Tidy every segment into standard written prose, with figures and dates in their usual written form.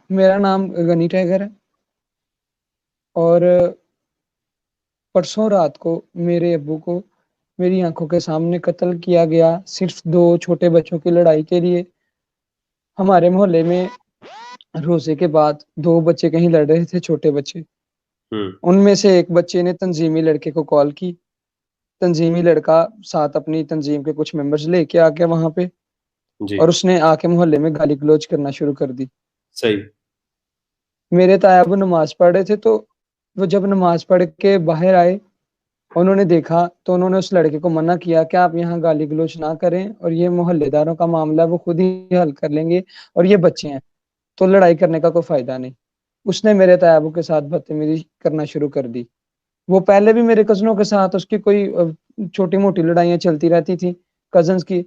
میرا نام غنی ٹائگر ہے اور پرسوں رات کو میرے ابو کو میری آنکھوں کے سامنے قتل کیا گیا صرف 2 چھوٹے بچوں کی لڑائی کے لیے۔ ہمارے محلے میں روزے کے بعد 2 بچے کہیں لڑ رہے تھے، چھوٹے بچے۔ ان میں سے ایک بچے نے تنظیمی لڑکے کو کال کی، تنظیمی لڑکا ساتھ اپنی تنظیم کے کچھ ممبرز لے کے آ گیا وہاں پہ جی اور اس نے آ کے محلے میں گالی گلوچ کرنا شروع کر دی۔ صحیح۔ میرے تایا ابو نماز پڑھ رہے تھے، تو وہ جب نماز پڑھ کے باہر آئے، انہوں نے دیکھا تو انہوں نے اس لڑکے کو منع کیا کہ آپ یہاں گالی گلوچ نہ کریں، اور یہ محلے داروں کا معاملہ وہ خود ہی حل کر لیں گے، اور یہ بچے ہیں تو لڑائی کرنے کا کوئی فائدہ نہیں۔ اس نے میرے تایا ابو کے ساتھ بدتمیزی کرنا شروع کر دی۔ وہ پہلے بھی میرے کزنوں کے ساتھ اس کی کوئی چھوٹی موٹی لڑائیاں چلتی رہتی تھی، کزنز کی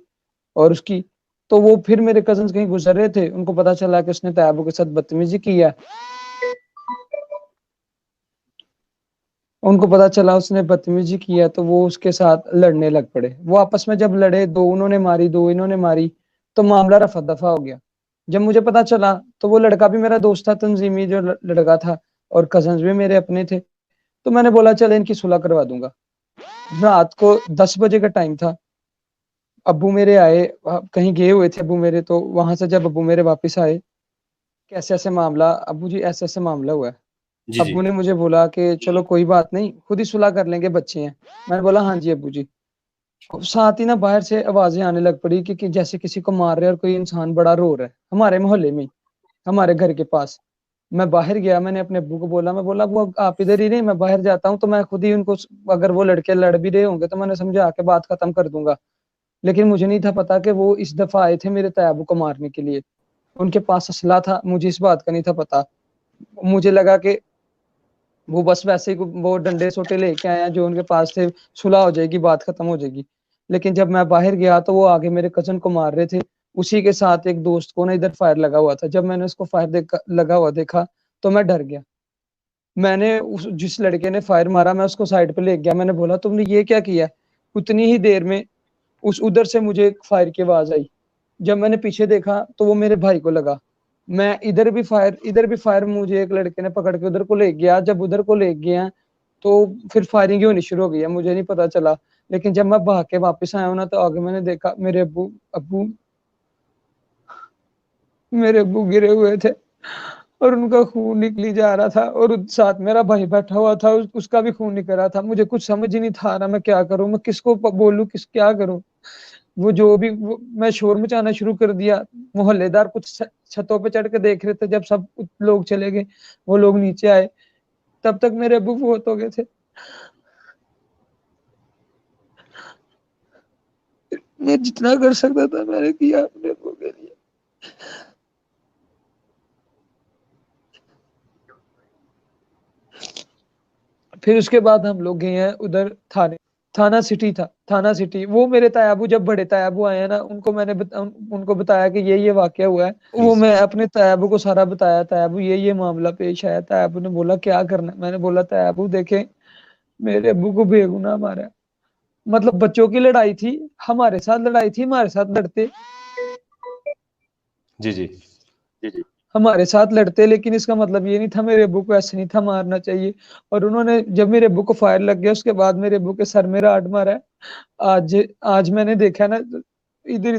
اور اس کی۔ تو وہ پھر میرے کزنز کہیں گزر رہے تھے، ان کو پتا چلا کہ اس نے تایا ابو کے ساتھ بدتمیزی کی ہے، ان کو پتا چلا اس نے بدتمیزی کی ہے، تو وہ اس کے ساتھ لڑنے لگ پڑے۔ وہ آپس میں جب لڑے، 2 انہوں نے ماری 2 انہوں نے ماری، تو معاملہ رفع دفع ہو گیا۔ جب مجھے پتا چلا تو وہ لڑکا بھی میرا دوست تھا، تنظیمی جو لڑکا تھا، اور کزنز بھی میرے اپنے تھے، تو میں نے بولا چل ان کی صلح کروا دوں گا۔ رات کو 10 بجے کا ٹائم تھا، ابو میرے آئے، کہیں گئے ہوئے تھے ابو میرے، تو وہاں سے جب ابو میرے واپس آئے، کیسے ایسے معاملہ ابو جی ایسے ایسے معاملہ ہوا ہے۔ جی ابو نے مجھے بولا کہ چلو کوئی بات نہیں، خود ہی صلح کر لیں گے، بچے ہیں۔ میں نے بولا ہاں جی ابو جی۔ ساتھ ہی نا باہر سے آوازیں آنے لگ پڑی کہ جیسے کسی کو مار رہے اور کوئی انسان بڑا رو رہا ہے، ہمارے محلے میں، ہمارے گھر کے پاس۔ میں باہر گیا، میں نے اپنے ابو کو بولا، میں بولا وہ آپ ادھر ہی رہے، میں باہر جاتا ہوں تو میں خود ہی ان کو، اگر وہ لڑکے لڑ بھی رہے ہوں گے تو میں نے سمجھا کے بات ختم کر دوں گا۔ لیکن مجھے نہیں تھا پتا کہ وہ اس دفعہ آئے تھے میرے تایا ابو کو مارنے کے لیے، ان کے پاس اسلحہ تھا، مجھے اس بات کا نہیں تھا پتا۔ مجھے لگا کہ وہ بس ویسے ہی وہ ڈنڈے سوٹے لے کے آئے ہیں جو ان کے پاس تھے، صلح ہو جائے گی، بات ختم ہو جائے گی۔ لیکن جب میں باہر گیا تو وہ آگے میرے کزن کو مار رہے تھے، اسی کے ساتھ ایک دوست کو نا ادھر فائر لگا ہوا تھا۔ جب میں نے اس کو فائر لگا ہوا دیکھا تو میں ڈر گیا۔ میں نے جس لڑکے نے فائر مارا، میں اس کو سائڈ پہ لے گیا، میں نے بولا تم نے یہ کیا کیا؟ اتنی ہی دیر میں ادھر سے مجھے فائر کی آواز آئی۔ جب میں نے پیچھے دیکھا تو وہ میرے بھائی کو لگا، میں ادھر بھی فائر مجھے ایک لڑکے نے پکڑ کے ادھر کو لے گیا۔ جب ادھر کو لے گیا تو پھر فائرنگ ہونی شروع ہو گئی، مجھے نہیں پتا چلا۔ لیکن جب میں بھاگ کے واپس آیا ہوں نا تو آگے میں نے دیکھا میرے ابو گرے ہوئے تھے اور ان کا خون نکلی جا رہا تھا، اور ساتھ میرا بھائی بیٹھا ہوا تھا، اس کا بھی خون نکل رہا تھا۔ مجھے کچھ سمجھ ہی نہیں تھا رہا میں کیا کروں، میں کس کو بولوں، کیا کروں۔ وہ جو بھی میں شور مچانا شروع کر دیا، محلے دار کچھ چھتوں پہ چڑھ کے دیکھ رہے تھے۔ جب سب لوگ چلے گئے، وہ لوگ نیچے آئے، تب تک میرے ابو فوت ہو گئے تھے۔ میں جتنا کر سکتا تھا میں نے کیا اپنے ابو کے لیے۔ پھر اس کے بعد ہم لوگ گئے ہیں ادھر تھانہ سٹی تھا، تھانہ سٹی۔ وہ میرے تایا ابو جب بڑے تایا ابو آئے ہیں نا، ان کو میں نے ان کو بتایا کہ یہ واقعہ ہوا ہے۔ وہ میں اپنے تایا ابو کو سارا بتایا، تایا ابو یہ معاملہ پیش آیا۔ تایا ابو نے بولا کیا کرنا ہے؟ میں نے بولا تایا ابو دیکھیں میرے ابو کو بے گناہ مارا ہے، مطلب بچوں کی لڑائی تھی، ہمارے ساتھ لڑائی تھی، ہمارے ساتھ لڑتے، جی جی ہمارے ساتھ لڑتے، لیکن اس کا مطلب یہ نہیں تھا میرے ابو کو ایسے نہیں تھا مارنا چاہیے۔ اور انہوں نے جب میرے ابو کو فائر لگ گیا، اس کے بعد میرے ابو کے سر میں راڈ مارا ہے۔ آج میں نے دیکھا نا ادھر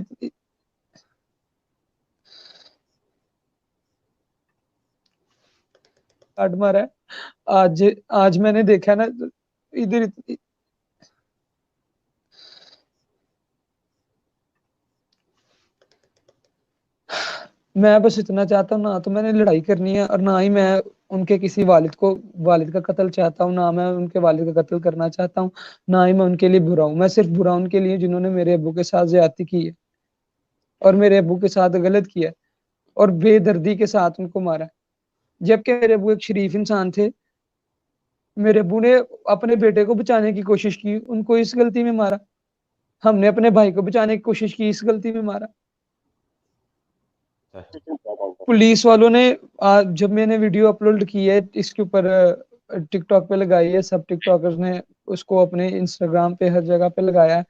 راڈ مارا ہے، آج میں نے دیکھا نا ادھر میں بس اتنا چاہتا ہوں، نہ تو میں نے لڑائی کرنی ہے اور نہ ہی میں ان کے کسی والد کا قتل چاہتا ہوں، نہ میں ان کے والد کا قتل کرنا چاہتا ہوں، نہ ہی میں ان کے لیے برا ہوں۔ میں صرف برا ان کے لیے جنہوں نے میرے ابو کے ساتھ زیادتی کی ہے اور میرے ابو کے ساتھ غلط کیا اور بے دردی کے ساتھ ان کو مارا، جبکہ میرے ابو ایک شریف انسان تھے۔ میرے ابو نے اپنے بیٹے کو بچانے کی کوشش کی، ان کو اس غلطی میں مارا۔ ہم نے اپنے بھائی کو بچانے کی کوشش کی، اس غلطی میں مارا۔ پولیس والوں نے جب میں نے ویڈیو اپلوڈ کی ہے اس کے اوپر ٹک ٹاک پہ لگائی ہے، سب ٹک ٹاکرز نے اس کو اپنے انسٹاگرام پہ ہر جگہ پہ لگایا ہے۔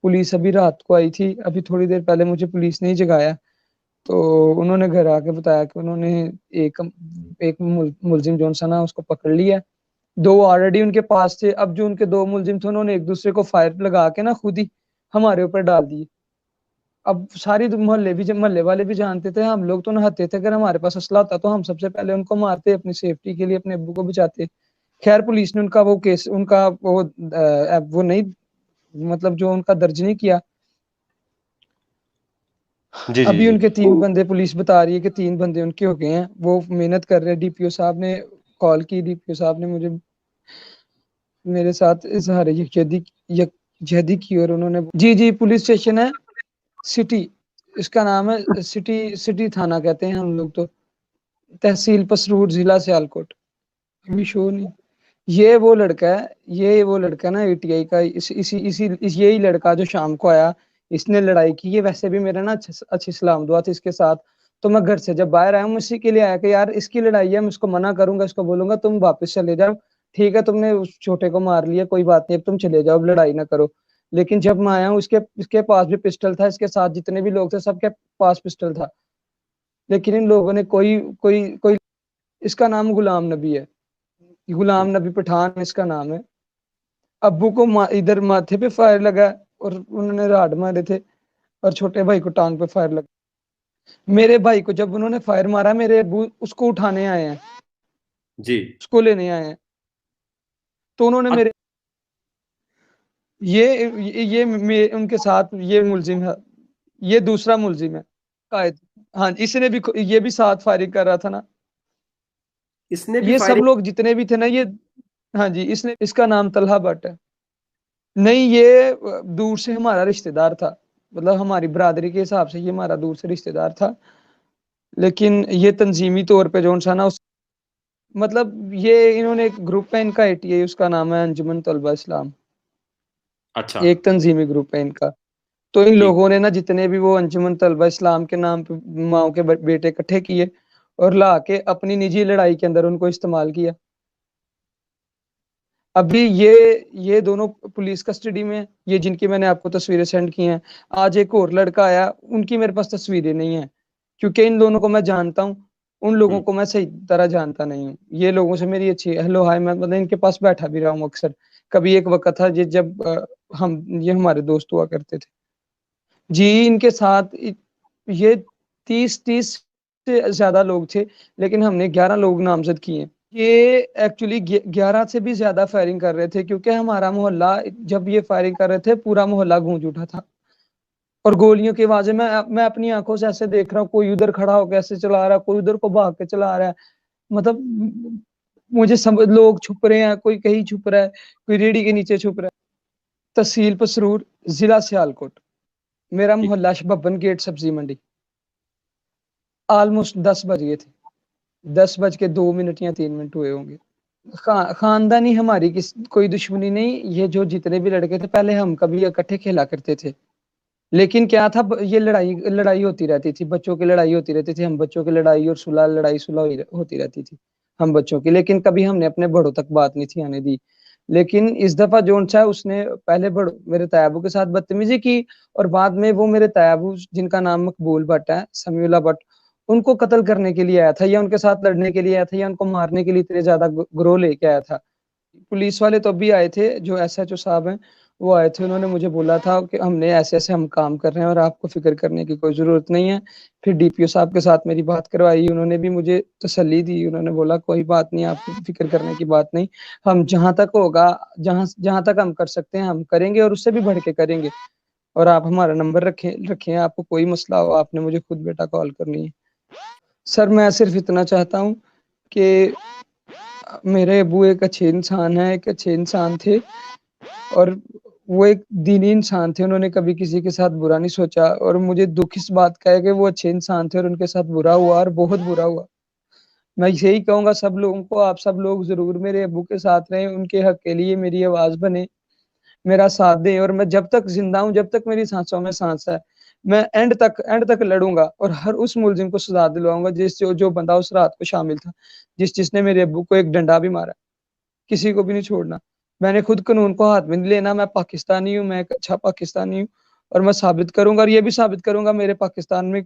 پولیس ابھی رات کو آئی تھی، ابھی تھوڑی دیر پہلے مجھے پولیس نے ہی جگایا تو انہوں نے گھر آ کے بتایا کہ انہوں نے ایک ملزم جو سا نا اس کو پکڑ لیا، 2 آلریڈی ان کے پاس تھے، اب جو ان کے 2 ملزم تھے انہوں نے ایک دوسرے کو فائر لگا کے نا خود ہی ہمارے اوپر ڈال دیے۔ اب ساری محلے والے بھی جانتے تھے، ہم لوگ تو نہتے تھے، اگر ہمارے پاس اسلحہ ہوتا تو ہم سب سے پہلے ان کو مارتے اپنی سیفٹی کے لیے، اپنے ابو کو بچاتے۔ خیر پولیس نے ان کا وہ کیس، ان کا وہ نہیں، مطلب جو ان کا درج نہیں کیا۔ جی جی ابھی جی ان کے 3 بندے، پولیس بتا رہی ہے کہ 3 بندے ان کے ہو گئے ہیں، وہ محنت کر رہے ہیں۔ ڈی پی او صاحب نے کال کی، ڈی پی او صاحب نے مجھے میرے ساتھ اظہار یکجہتی کی، اور انہوں نے جی پولیس اسٹیشن ہے سٹی، اس کا نام ہے سٹی تھانہ کہتے ہیں ہم لوگ، تو تحصیل پسرور، ضلع سیالکوٹ۔ ابھی شو نہیں، یہ وہ لڑکا ہے نا ATI کا، یہی لڑکا جو شام کو آیا، اس نے لڑائی کی۔ یہ ویسے بھی میرا نا اچھی سلام دعا تھی اس کے ساتھ، تو میں گھر سے جب باہر آیا ہوں اسی کے لیے آیا کہ یار اس کی لڑائی ہے، میں اس کو منع کروں گا، اس کو بولوں گا تم واپس چلے جاؤ، ٹھیک ہے تم نے اس چھوٹے کو مار لیا کوئی بات نہیں، اب تم چلے جاؤ، اب لڑائی نہ کرو۔ لیکن جب میں آیا ہوں اس کے پاس بھی پسٹل تھا، اس کے ساتھ جتنے بھی لوگ تھے سب کے پاس پسٹل تھا، لیکن ان لوگوں نے کوئی اس کا نام غلام نبی ہے، غلام نبی پٹھان اس کا نام ہے۔ ابو کو ادھر ماتھے پہ فائر لگا اور انہوں نے راڈ مارے تھے، اور چھوٹے بھائی کو ٹانگ پہ فائر لگا۔ میرے بھائی کو جب انہوں نے فائر مارا، میرے ابو اس کو اٹھانے آئے ہیں، جی اس کو لینے آئے ہیں، تو انہوں نے میرے یہ ان کے ساتھ یہ ملزم ہے، یہ دوسرا ملزم ہے قائد، ہاں اس نے بھی، یہ بھی ساتھ فائرنگ کر رہا تھا نا، اس نے بھی یہ سب فائرنگ؟ لوگ جتنے بھی تھے نا یہ، ہاں جی اس کا نام طلحہ بٹ ہے۔ نہیں یہ دور سے ہمارا رشتہ دار تھا، مطلب ہماری برادری کے حساب سے یہ ہمارا دور سے رشتہ دار تھا، لیکن یہ تنظیمی طور پہ جو سا نا مطلب یہ انہوں نے ایک گروپ ہے ان کا ATI، اس کا نام ہے انجمن طلبہ اسلام، اچھا ایک تنظیمی گروپ ہے ان کا۔ تو ان ٹھیک، لوگوں نے نا جتنے بھی وہ انجمن طلبہ اسلام کے نام پہ ماؤں کے بیٹے اکٹھے کیے اور لا کے اپنی نجی لڑائی کے اندر ان کو استعمال کیا۔ ابھی یہ دونوں پولیس کسٹڈی میں، یہ جن کی میں نے آپ کو تصویریں سینڈ کی ہیں۔ آج ایک اور لڑکا آیا، ان کی میرے پاس تصویریں نہیں ہیں کیونکہ ان دونوں کو میں جانتا ہوں، ان لوگوں کو میں صحیح طرح جانتا نہیں ہوں۔ یہ لوگوں سے میری اچھی ہیلو ہائی، میں مطلب ان کے پاس بیٹھا بھی رہا ہوں اکثر۔ کبھی ایک وقت تھا جب یہ ہمارے دوست ہوا کرتے تھے جی، ان کے ساتھ یہ 30 سے زیادہ لوگ تھے، لیکن ہم نے 11 لوگ نامزد کیے ہیں۔ یہ ایکچولی 11 سے بھی زیادہ فائرنگ کر رہے تھے، کیونکہ ہمارا محلہ جب یہ فائرنگ کر رہے تھے پورا محلہ گونج اٹھا تھا، اور گولیوں کی آوازیں میں اپنی آنکھوں سے ایسے دیکھ رہا ہوں، کوئی ادھر کھڑا ہو کے ایسے چلا رہا ہے، کوئی ادھر کو بھاگ کے چلا رہا ہے، مطلب مجھے سمجھ، لوگ چھپ رہے ہیں، کوئی کہیں چھپ رہا ہے، کوئی ریڑھی کے نیچے چھپ رہا ہے۔ تحصیل پسرور، ضلع سیالکوٹ، میرا محلہ ببن گیٹ سبزی منڈی۔ آلموسٹ 10 بج گئے تھے، 10:02 یا 3 ہوئے ہوں گے۔ خاندانی ہماری کوئی دشمنی نہیں، یہ جو جتنے بھی لڑکے تھے پہلے ہم کبھی اکٹھے کھیلا کرتے تھے، لیکن کیا تھا یہ لڑائی ہوتی رہتی تھی، بچوں کی لڑائی ہوتی رہتی تھی، ہم بچوں کی لڑائی اور لڑائی صلح ہوتی رہتی تھی ہم بچوں کی، لیکن کبھی ہم نے اپنے بڑوں تک بات نہیں تھی آنے دی۔ لیکن اس دفعہ جون چاہ اس نے پہلے میرے تیابو کے ساتھ بدتمیزی کی، اور بعد میں وہ میرے تیابو جن کا نام مقبول بٹ ہے، سمیع اللہ بٹ، ان کو قتل کرنے کے لیے آیا تھا، یا ان کے ساتھ لڑنے کے لیے آیا تھا، یا ان کو مارنے کے لیے اتنے زیادہ گروہ لے کے آیا تھا۔ پولیس والے تو اب بھی آئے تھے، جو SHO صاحب ہیں وہ آئے تھے، انہوں نے مجھے بولا تھا کہ ہم نے ایسے ہم کام کر رہے ہیں اور آپ کو فکر کرنے کی کوئی ضرورت نہیں ہے۔ پھر DPO صاحب کے ساتھ میری بات کروائی، انہوں نے بھی مجھے تسلی دی، انہوں نے بولا کوئی بات نہیں، آپ کو فکر کرنے کی بات نہیں، ہم جہاں تک ہوگا، جہاں تک ہم کر سکتے ہیں ہم کریں گے، اور اس سے بھی بڑھ کے کریں گے، اور آپ ہمارا نمبر رکھیں، آپ کو کوئی مسئلہ ہو آپ نے مجھے خود بیٹا کال کرنی ہے۔ سر میں صرف اتنا چاہتا ہوں کہ میرے ابو ایک اچھے انسان ہیں، ایک اچھے انسان تھے، اور وہ ایک دینی انسان تھے، انہوں نے کبھی کسی کے ساتھ برا نہیں سوچا، اور مجھے دکھ اس بات کا ہے کہ وہ اچھے انسان تھے اور ان کے ساتھ برا ہوا، اور بہت برا ہوا۔ میں یہی کہوں گا سب لوگوں کو، آپ سب لوگ ضرور میرے ابو کے ساتھ رہیں، ان کے حق کے لیے میری آواز بنے، میرا ساتھ دیں، اور میں جب تک زندہ ہوں، جب تک میری سانسوں میں سانس ہے، میں اینڈ تک لڑوں گا، اور ہر اس ملزم کو سزا دلواؤں گا جو بندہ اس رات کو شامل تھا، جس نے میرے ابو کو ایک ڈنڈا بھی مارا، کسی کو بھی نہیں چھوڑنا۔ میں نے خود قانون کو ہاتھ میں نہیں لینا، میں پاکستانی ہوں، میں ایک اچھا پاکستانی ہوں، اور میں ثابت کروں گا، اور یہ بھی ثابت کروں گا میرے پاکستان میں